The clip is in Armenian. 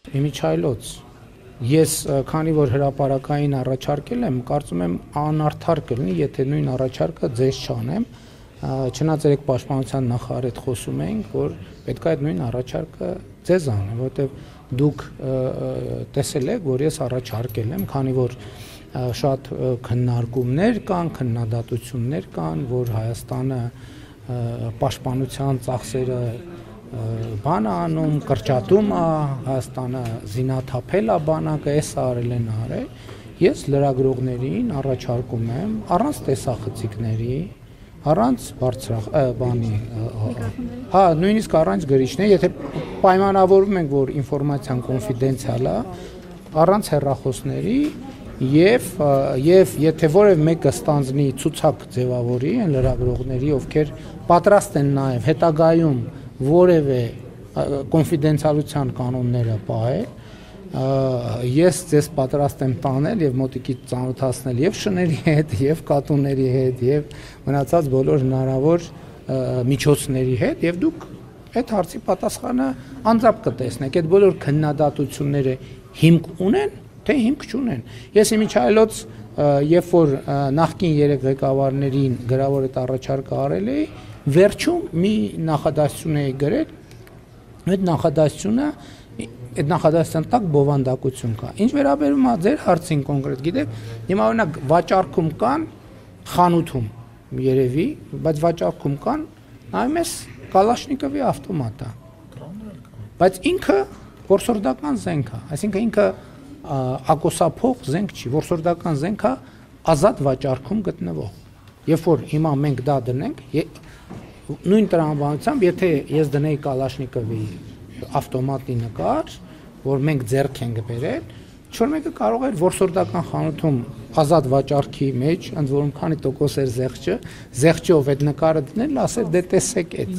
Իմիջայլոց ես քանի որ հրապարակային առաջարկել եմ, կարծում եմ անարդար կլինի, եթե նույն առաջարկը ձեզ չանեմ, չնայած երեք պաշտպանության նախարարի հետ խոսում էինք, որ պետք է այդ նույն առաջարկը ձեզ անեմ, որովհետև դուք տեսել եք, որ ես առաջարկել եմ, քանի որ շատ քննարկումներ կան, քննադատություններ կան, որ Հայաստանը պաշտպանության ծախսերը բան անում, կրճատում է, Հայաստանը զինաթափել է բանակը, էսը արել են արել, ես լրագրողներին առաջարկում եմ առանց տեսախցիկների, առանց բանի, նույնիսկ առանց գրիչների, եթե պայմանավորվում ենք, որ ինֆորմացիան կոնֆիդենցիալ է, առանց հեռախոսների եւ եթե որևէ մեկը ստանձնի ցուցակ ձևավորի են լրագրողների, ովքեր պատրաստ են նաեւ հետագայում որևէ կոնֆիդենցիալության կանոնները պահել, ես ձեզ պատրաստ եմ տանել եւ մոտիկից ծանոթացնել եւ շների հետ, եւ կատուների հետ, եւ մնացած բոլոր հնարավոր միջոցների հետ, եւ դուք այդ հարցի պատասխանը անձամբ կտեսնեք, այդ բոլոր քննադատությունները հիմք ունեն, թե հիմք չունեն։ Ես իմիջայլոց երբ որ նախկին 3 ղեկավարներին գրավոր այդ առաջարկը արել էի, վերջում մի նախադասություն էի գրել, այդ նախադասության տակ բովանդակություն կա։ Ինչ վերաբերում է ձեր հարցին կոնկրետ, գիտեք, հիմա օրինակ վաճառքում կան խանութում երևի, բայց վաճառքում կան նայում ես Կալաշնիկովի ավտոմատ է։ Բայց ինքը որսորդական զենք է, այսինքն ինքը ակոսափող զենք չի, որսորդական զենք է ազատ վաճառքում գտնվող։ Երբ որ հիմա մենք դա դնենք, նույն տրամաբանությամբ, եթե ես դնեի Կալաշնիկովի ավտոմատի նկար, որ մենք ձեռք ենք բերել, ինչ-որ մեկը կարող էր որսորդական խանութում ազատ վաճառքի մեջ, ընդ որում քանի տոկոս էր զեղչը, զեղչով այդ նկարը դնել, ասել դե տեսեք այդ։